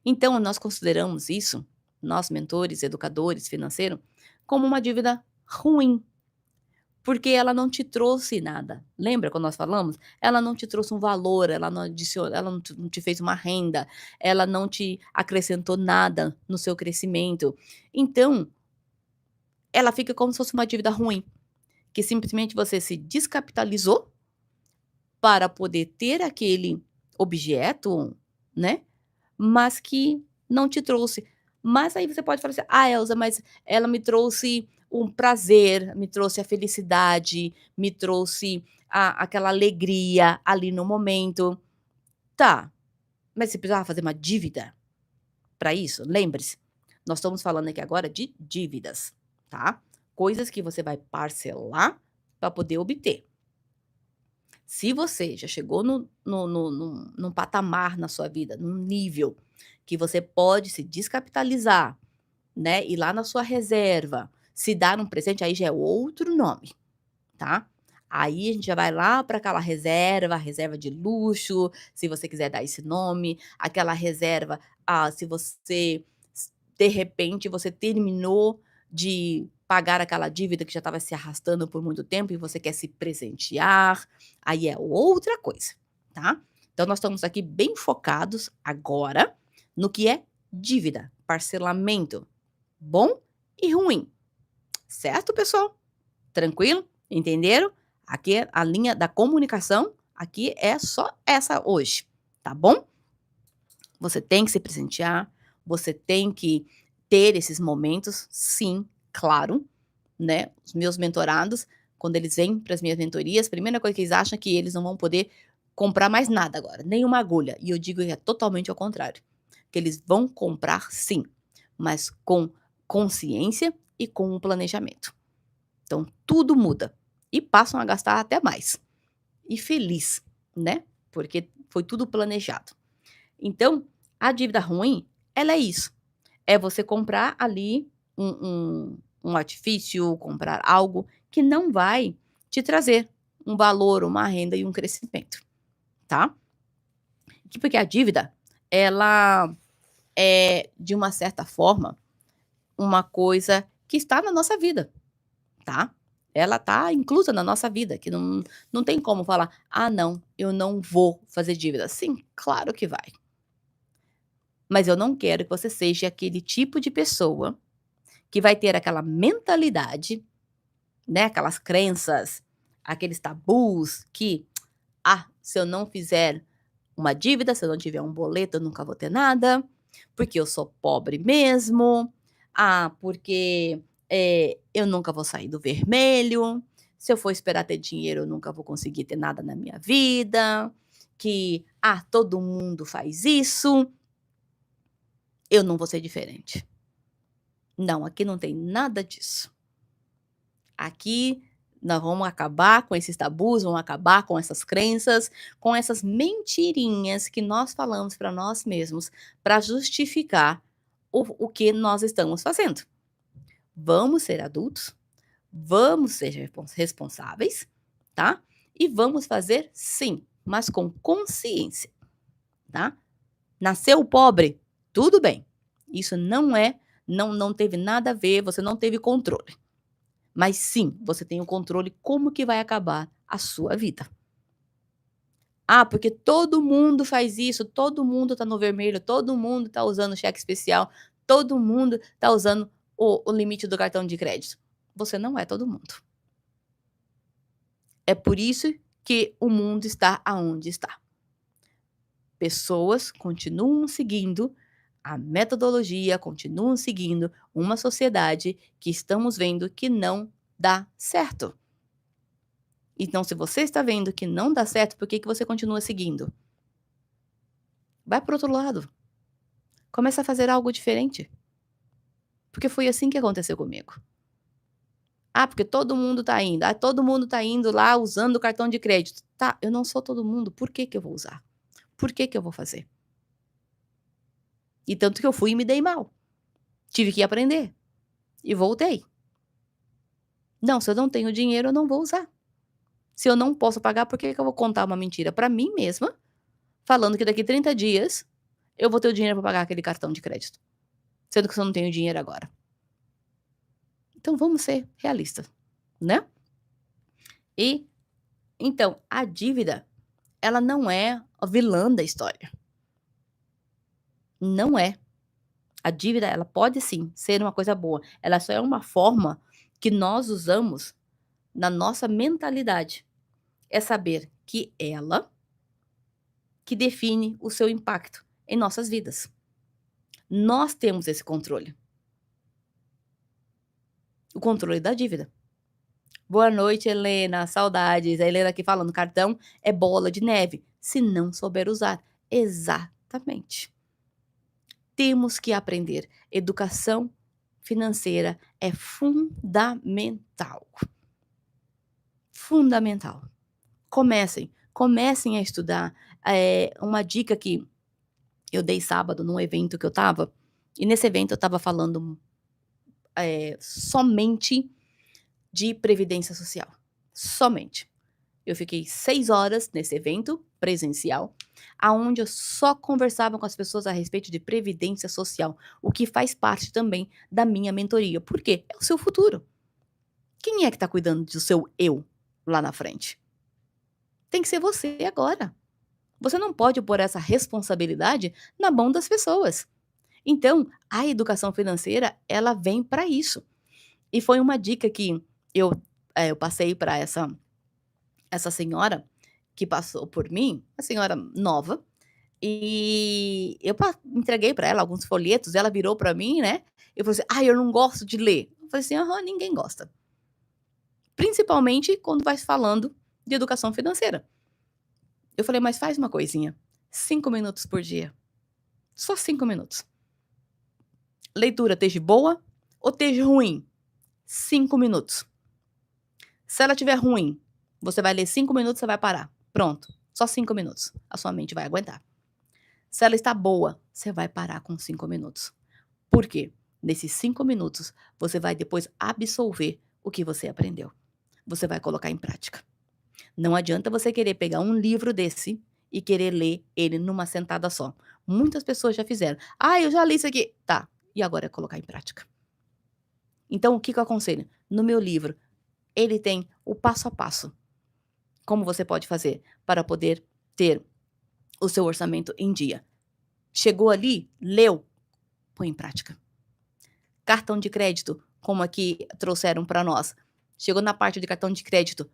Então nós consideramos isso, nós mentores, educadores financeiro, como uma dívida ruim, porque ela não te trouxe nada. Lembra quando nós falamos? Ela não te trouxe um valor, ela não te fez uma renda, ela não te acrescentou nada no seu crescimento. Então, ela fica como se fosse uma dívida ruim, que simplesmente você se descapitalizou para poder ter aquele objeto, né, mas que não te trouxe. Mas aí você pode falar assim: "Ah, Elza, mas ela me trouxe um prazer, me trouxe a felicidade, me trouxe aquela alegria ali no momento". Tá, mas você precisava fazer uma dívida para isso? Lembre-se, nós estamos falando aqui agora de dívidas, tá? Coisas que você vai parcelar para poder obter. Se você já chegou num patamar na sua vida, num nível que você pode se descapitalizar, né, ir lá na sua reserva, se dar um presente, aí já é outro nome, tá. Aí a gente já vai lá para aquela reserva, reserva de luxo, se você quiser dar esse nome, aquela reserva, se você de repente você terminou de pagar aquela dívida que já estava se arrastando por muito tempo e você quer se presentear, aí é outra coisa, tá. Então nós estamos aqui bem focados agora no que é dívida, parcelamento, bom e ruim, certo pessoal? Tranquilo? Entenderam? Aqui a linha da comunicação, aqui é só essa hoje, tá bom? Você tem que se presentear, você tem que ter esses momentos, sim, claro, né. Os meus mentorados, quando eles vêm para as minhas mentorias, a primeira coisa que eles acham é que eles não vão poder comprar mais nada agora, nem uma agulha, e eu digo que é totalmente ao contrário, que eles vão comprar sim, mas com consciência e com um planejamento. Então tudo muda, e passam a gastar até mais. E feliz, né, porque foi tudo planejado. Então, a dívida ruim, ela é isso, é você comprar ali um artifício, comprar algo que não vai te trazer um valor, uma renda e um crescimento, tá. Porque a dívida, ela é, de uma certa forma, uma coisa que está na nossa vida, tá. Ela tá inclusa na nossa vida, que não tem como falar: "Ah não, eu não vou fazer dívida". Sim, claro que vai. Mas eu não quero que você seja aquele tipo de pessoa que vai ter aquela mentalidade, né, aquelas crenças, aqueles tabus que: "Ah, se eu não fizer uma dívida, se eu não tiver um boleto, eu nunca vou ter nada, porque eu sou pobre mesmo. Ah, porque, eu nunca vou sair do vermelho. Se eu for esperar ter dinheiro, eu nunca vou conseguir ter nada na minha vida. Que, todo mundo faz isso, eu não vou ser diferente". Não, aqui não tem nada disso. Aqui nós vamos acabar com esses tabus, vamos acabar com essas crenças, com essas mentirinhas que nós falamos para nós mesmos, para justificar o que nós estamos fazendo. Vamos ser adultos, vamos ser responsáveis, tá? E vamos fazer sim, mas com consciência, tá? Nasceu pobre, tudo bem. Isso não teve nada a ver, você não teve controle. Mas sim, você tem o controle como que vai acabar a sua vida. Porque todo mundo faz isso, todo mundo tá no vermelho, todo mundo tá usando cheque especial, todo mundo tá usando o limite do cartão de crédito. Você não é todo mundo. É por isso que o mundo está aonde está. Pessoas continuam seguindo a metodologia, continuam seguindo uma sociedade que estamos vendo que não dá certo. Então, se você está vendo que não dá certo, por que que você continua seguindo? Vai para o outro lado. Começa a fazer algo diferente. Porque foi assim que aconteceu comigo. Ah, porque todo mundo tá indo. Ah, todo mundo tá indo lá usando o cartão de crédito. Tá, eu não sou todo mundo. Por que que eu vou usar? Por que que eu vou fazer? E tanto que eu fui e me dei mal. Tive que aprender. E voltei. Não, se eu não tenho dinheiro, eu não vou usar. Se eu não posso pagar, por que que eu vou contar uma mentira pra mim mesma, falando que daqui 30 dias eu vou ter o dinheiro pra pagar aquele cartão de crédito, sendo que eu não tenho dinheiro agora. Então vamos ser realistas, né? E então, a dívida, ela não é a vilã da história. Não é. A dívida, ela pode sim ser uma coisa boa. Ela só é uma forma que nós usamos na nossa mentalidade. É saber que ela que define o seu impacto em nossas vidas. Nós temos esse controle. O controle da dívida. Boa noite, Helena. Saudades. A Helena aqui falando: cartão é bola de neve, se não souber usar. Exatamente. Temos que aprender. Educação financeira é fundamental. Fundamental. Comecem a estudar. Uma dica que eu dei sábado num evento que eu estava, e nesse evento eu estava falando somente de previdência social. Somente. Eu fiquei 6 horas nesse evento presencial, aonde eu só conversava com as pessoas a respeito de previdência social, o que faz parte também da minha mentoria. Por quê? É o seu futuro. Quem é que está cuidando do seu eu lá na frente? Tem que ser você agora. Você não pode pôr essa responsabilidade na mão das pessoas. Então, a educação financeira, ela vem para isso. E foi uma dica que eu, eu passei para essa senhora que passou por mim, uma senhora nova, e eu entreguei para ela alguns folhetos, ela virou para mim, né? Eu falei assim: "Ah, eu não gosto de ler". Eu falei assim: "Aham, ninguém gosta". Principalmente quando vai falando de educação financeira. Eu falei: "Mas faz uma coisinha, 5 minutos por dia, só 5 minutos. Leitura esteja boa ou esteja ruim, 5 minutos. Se ela estiver ruim, você vai ler 5 minutos, você vai parar. Pronto, só 5 minutos. A sua mente vai aguentar. Se ela está boa, você vai parar com 5 minutos. Por quê? Nesses 5 minutos, você vai depois absorver o que você aprendeu. Você vai colocar em prática. Não adianta você querer pegar um livro desse e querer ler ele numa sentada só. Muitas pessoas já fizeram. Ah, eu já li isso aqui. Tá, e agora é colocar em prática. Então, o que eu aconselho? No meu livro, ele tem o passo a passo. Como você pode fazer para poder ter o seu orçamento em dia. Chegou ali, leu, põe em prática. Cartão de crédito, como aqui trouxeram para nós. Chegou na parte de cartão de crédito,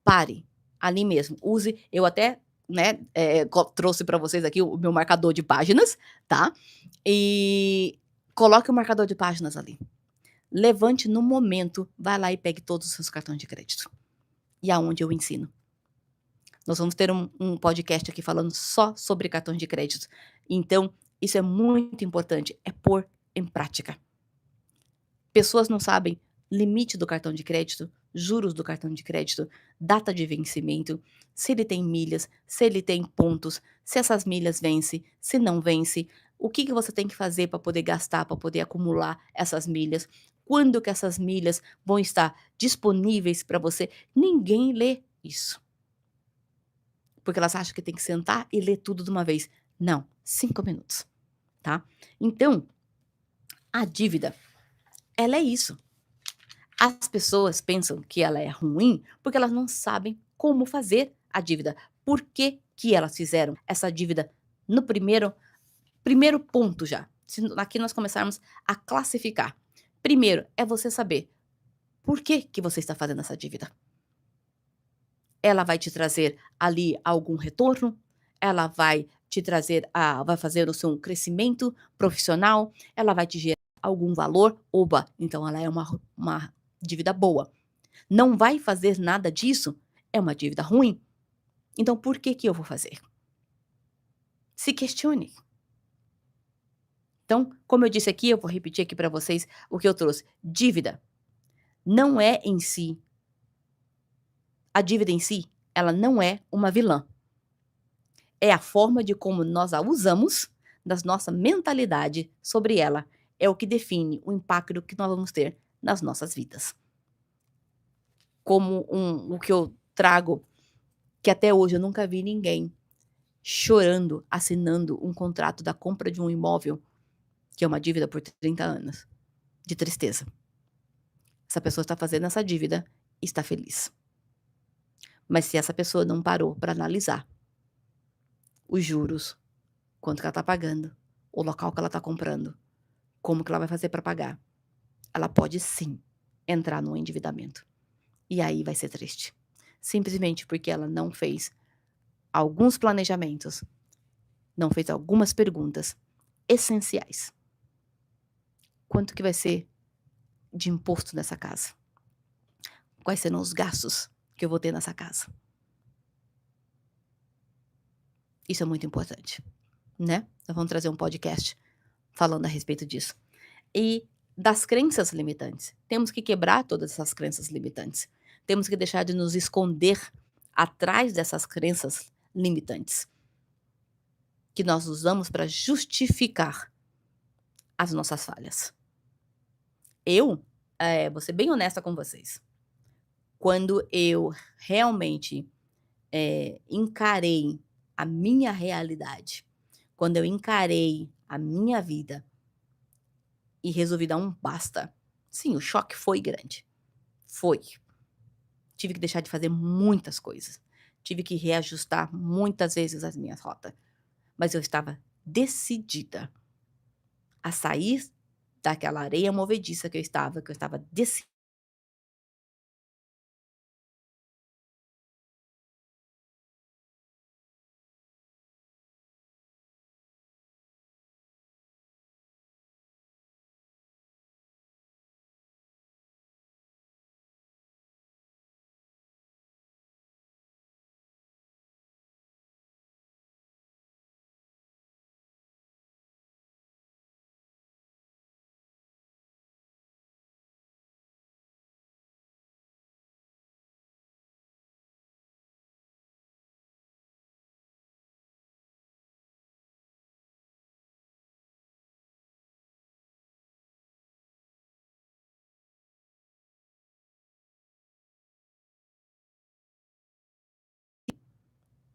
pare ali mesmo. Use, eu até, né, trouxe para vocês aqui o meu marcador de páginas, tá? E coloque o marcador de páginas ali. Levante no momento, vai lá e pegue todos os seus cartões de crédito. E aonde eu ensino. Nós vamos ter um podcast aqui falando só sobre cartões de crédito. Então, isso é muito importante, é pôr em prática. Pessoas não sabem limite do cartão de crédito, juros do cartão de crédito, data de vencimento, se ele tem milhas, se ele tem pontos, se essas milhas vence, se não vence, o que que você tem que fazer para poder gastar, para poder acumular essas milhas, quando que essas milhas vão estar disponíveis para você. Ninguém lê isso. Porque elas acham que tem que sentar e ler tudo de uma vez. Não, 5 minutos, tá? Então, a dívida, ela é isso. As pessoas pensam que ela é ruim porque elas não sabem como fazer a dívida. Por que que elas fizeram essa dívida no primeiro ponto já? Se aqui nós começarmos a classificar. Primeiro, é você saber por que que você está fazendo essa dívida. Ela vai te trazer ali algum retorno? Ela vai te trazer vai fazer o seu crescimento profissional? Ela vai te gerar algum valor? Oba, então ela é uma dívida boa. Não vai fazer nada disso? É uma dívida ruim? Então por que que eu vou fazer? Se questione. Então, como eu disse aqui, eu vou repetir aqui para vocês o que eu trouxe. Dívida não é em si, a dívida em si, ela não é uma vilã. É a forma de como nós a usamos, das nossa mentalidade sobre ela, é o que define o impacto que nós vamos ter nas nossas vidas. Como o que eu trago, que até hoje eu nunca vi ninguém chorando, assinando um contrato da compra de um imóvel, que é uma dívida por 30 anos, de tristeza. Essa pessoa está fazendo essa dívida e está feliz. Mas se essa pessoa não parou para analisar os juros, quanto que ela está pagando, o local que ela está comprando, como que ela vai fazer para pagar, ela pode sim entrar no endividamento. E aí vai ser triste. Simplesmente porque ela não fez alguns planejamentos, não fez algumas perguntas essenciais. Quanto que vai ser de imposto nessa casa? Quais serão os gastos que eu vou ter nessa casa? Isso é muito importante, né? Nós vamos trazer um podcast falando a respeito disso. E das crenças limitantes. Temos que quebrar todas essas crenças limitantes. Temos que deixar de nos esconder atrás dessas crenças limitantes que nós usamos para justificar as nossas falhas. Eu, vou ser bem honesta com vocês. Quando eu realmente, encarei a minha realidade, quando eu encarei a minha vida e resolvi dar um basta, sim, o choque foi grande. Foi. Tive que deixar de fazer muitas coisas. Tive que reajustar muitas vezes as minhas rotas. Mas eu estava decidida a sair daquela areia movediça que eu estava decidida.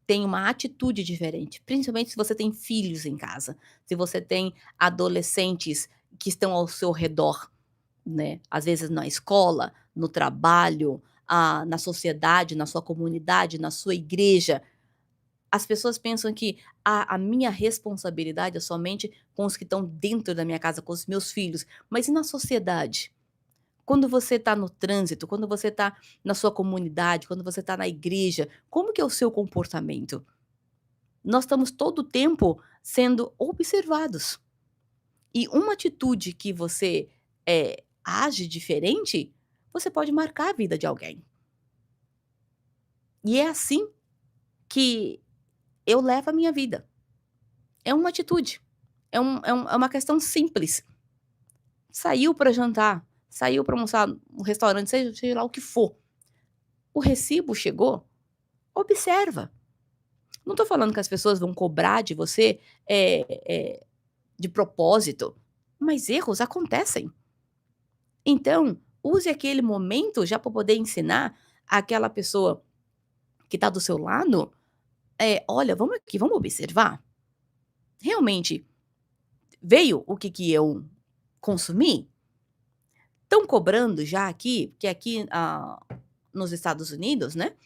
Tem uma atitude diferente, principalmente se você tem filhos em casa, se você tem adolescentes que estão ao seu redor, né, às vezes na escola, no trabalho, na sociedade, na sua comunidade, na sua igreja. As pessoas pensam que a minha responsabilidade é somente com os que estão dentro da minha casa, com os meus filhos, mas e na sociedade? Quando você está no trânsito, quando você está na sua comunidade, quando você está na igreja, como que é o seu comportamento? Nós estamos todo o tempo sendo observados. E uma atitude que você, age diferente, você pode marcar a vida de alguém. E é assim que eu levo a minha vida. É uma atitude, é uma questão simples. Saiu para jantar, saiu para almoçar no restaurante, seja lá o que for. O recibo chegou, observa. Não estou falando que as pessoas vão cobrar de você, de propósito, mas erros acontecem. Então, use aquele momento já para poder ensinar aquela pessoa que está do seu lado, "Olha, vamos aqui, vamos observar. Realmente veio o que que eu consumi? Estão cobrando já aqui", porque aqui, nos Estados Unidos, né,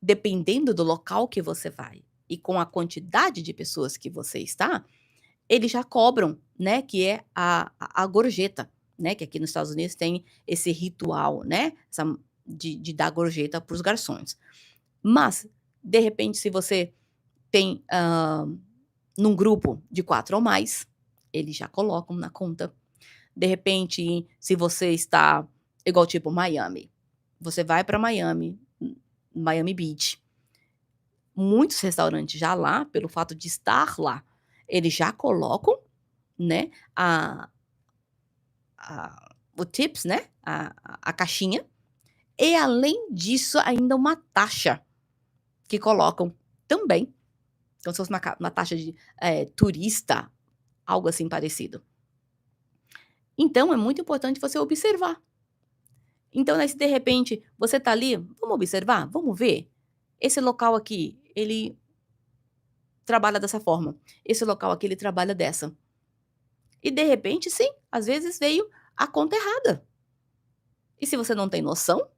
dependendo do local que você vai e com a quantidade de pessoas que você está, eles já cobram, né, que é a gorjeta, né, que aqui nos Estados Unidos tem esse ritual, né, de dar gorjeta para os garçons. Mas, de repente, se você tem, num grupo de 4 ou mais, eles já colocam na conta. De repente, se você está igual tipo Miami, você vai para Miami, Miami Beach, muitos restaurantes já lá, pelo fato de estar lá, eles já colocam, né, o tips, né, a caixinha, e além disso ainda uma taxa que colocam também, como se fosse uma taxa de, turista, algo assim parecido. Então é muito importante você observar. Então, né, se de repente você tá ali, vamos observar, vamos ver. Esse local aqui, ele trabalha dessa forma. Esse local aqui, ele trabalha dessa. E de repente, sim, às vezes veio a conta errada. E se você não tem noção,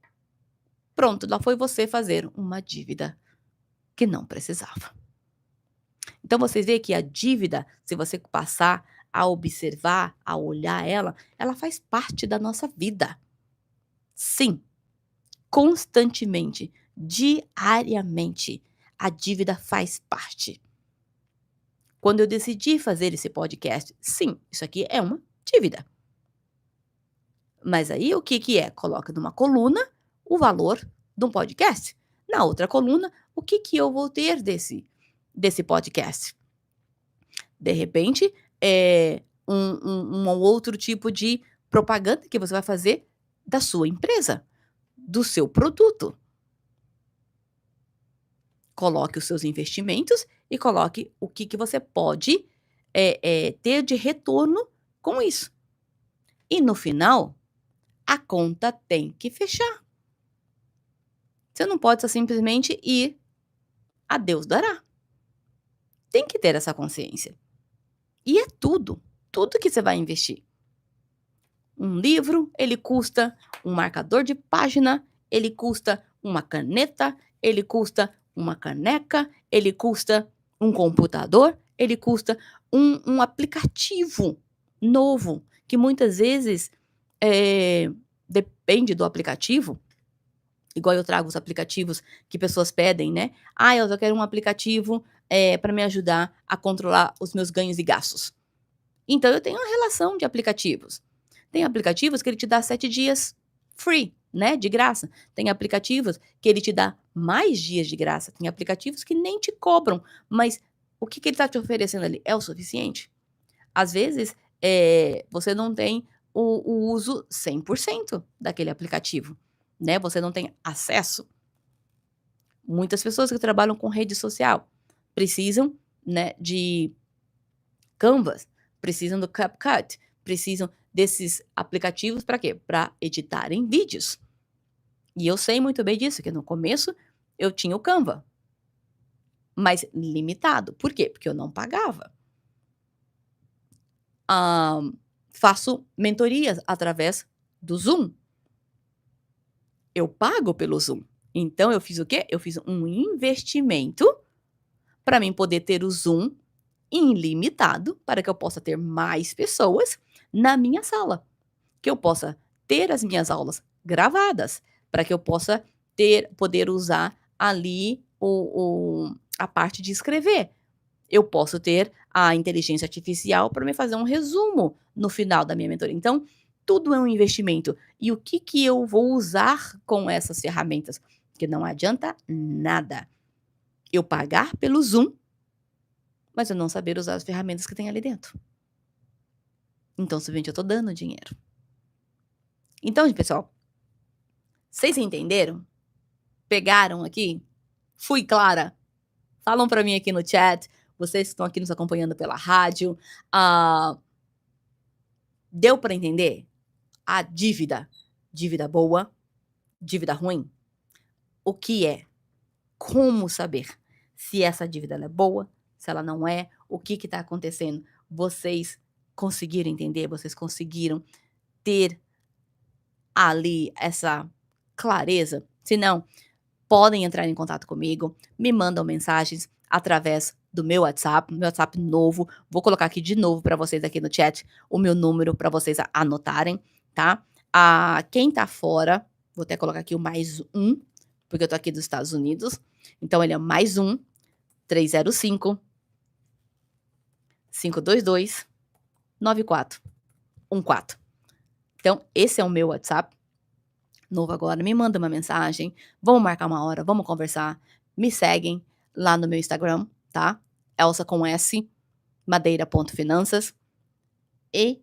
pronto, lá foi você fazer uma dívida que não precisava. Então você vê que a dívida, se você passar a observar, a olhar ela, ela faz parte da nossa vida. Sim, constantemente, diariamente, a dívida faz parte. Quando eu decidi fazer esse podcast, sim, isso aqui é uma dívida. Mas aí o que que é? Coloca numa coluna o valor de um podcast. Na outra coluna, o que que eu vou ter desse podcast? De repente, é um ou outro tipo de propaganda que você vai fazer da sua empresa, do seu produto. Coloque os seus investimentos e coloque o que que você pode, ter de retorno com isso. E no final, a conta tem que fechar. Você não pode só simplesmente ir a Deus dará. Tem que ter essa consciência. E é tudo, tudo que você vai investir. Um livro, ele custa um marcador de página, ele custa uma caneta, ele custa uma caneca, ele custa um computador, ele custa um aplicativo novo, que muitas vezes, depende do aplicativo, igual eu trago os aplicativos que pessoas pedem, né. "Ah, eu só quero um aplicativo, pra me ajudar a controlar os meus ganhos e gastos". Então eu tenho uma relação de aplicativos. Tem aplicativos que ele te dá 7 dias free, né, de graça. Tem aplicativos que ele te dá mais dias de graça. Tem aplicativos que nem te cobram, mas o que que ele está te oferecendo ali, é o suficiente? Às vezes, você não tem o uso 100% daquele aplicativo, né, você não tem acesso. Muitas pessoas que trabalham com rede social precisam, né, de Canvas, precisam do CapCut, precisam desses aplicativos para quê? Para editarem vídeos. E eu sei muito bem disso, que no começo eu tinha o Canva, mas limitado. Por quê? Porque eu não pagava. Hã, faço mentorias através do Zoom. Eu pago pelo Zoom. Então eu fiz o quê? Eu fiz um investimento para mim poder ter o Zoom ilimitado, para que eu possa ter mais pessoas na minha sala, que eu possa ter as minhas aulas gravadas, para que eu possa poder usar ali a parte de escrever. Eu posso ter a inteligência artificial para me fazer um resumo no final da minha mentoria. Então, tudo é um investimento. E o que que eu vou usar com essas ferramentas? Porque não adianta nada eu pagar pelo Zoom, mas eu não saber usar as ferramentas que tem ali dentro. Então, simplesmente eu tô dando dinheiro. Então, pessoal, vocês entenderam? Pegaram aqui? Fui clara? Falam pra mim aqui no chat, vocês que estão aqui nos acompanhando pela rádio, ah, deu pra entender? A dívida boa, dívida ruim, o que é? Como saber se essa dívida ela é boa, se ela não é, o que que tá acontecendo? Vocês conseguiram entender? Vocês conseguiram ter ali essa clareza? Se não, podem entrar em contato comigo, me mandam mensagens através do meu WhatsApp novo. Vou colocar aqui de novo para vocês aqui no chat o meu número para vocês anotarem, tá? Quem tá fora, vou até colocar aqui o mais um, porque eu tô aqui dos Estados Unidos. Então ele é +1 305 522 9414. Então esse é o meu WhatsApp, novo agora, me manda uma mensagem, vamos marcar uma hora, vamos conversar, me seguem lá no meu Instagram, tá, Elsa com S, madeira.finanças, e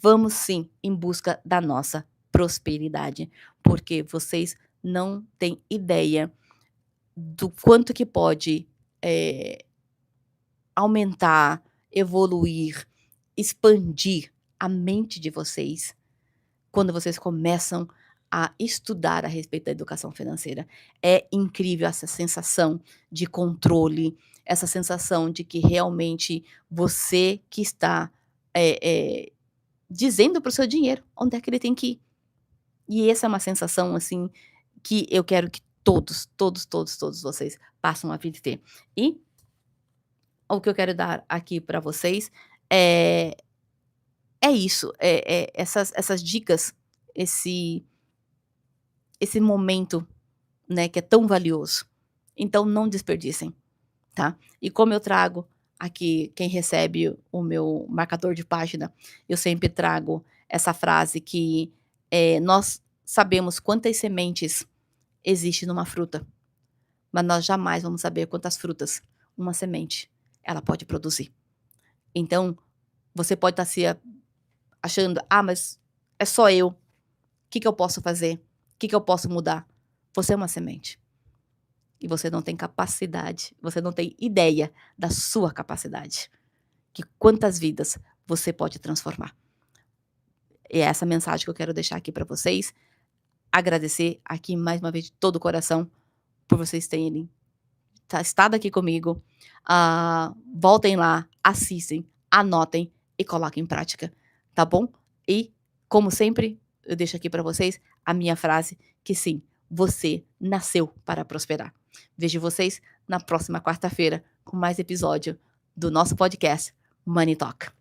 vamos sim em busca da nossa prosperidade, porque vocês não têm ideia do quanto que pode, aumentar, evoluir, expandir a mente de vocês, quando vocês começam a estudar a respeito da educação financeira. É incrível essa sensação de controle, essa sensação de que realmente você que está, eh eh, dizendo para o seu dinheiro onde é que ele tem que ir. E essa é uma sensação, assim, que eu quero que todos, todos, todos, todos vocês passam a vir ter. E o que eu quero dar aqui para vocês é isso, essas dicas, esse momento, né, que é tão valioso. Então não desperdicem, tá. E como eu trago aqui, quem recebe o meu marcador de página, eu sempre trago essa frase que, nós sabemos quantas sementes existe numa fruta, mas nós jamais vamos saber quantas frutas uma semente ela pode produzir. Então, você pode estar se achando: "Ah, mas é só eu. O que que eu posso fazer? O que que eu posso mudar?". Você é uma semente. E você não tem capacidade, você não tem ideia da sua capacidade, que quantas vidas você pode transformar. E é essa mensagem que eu quero deixar aqui para vocês, agradecer aqui mais uma vez de todo o coração por vocês terem estado aqui comigo. Voltem lá, assistem, anotem e coloquem em prática, tá bom? E, como sempre, eu deixo aqui para vocês a minha frase, que sim, você nasceu para prosperar. Vejo vocês na próxima quarta-feira com mais episódio do nosso podcast Money Talk.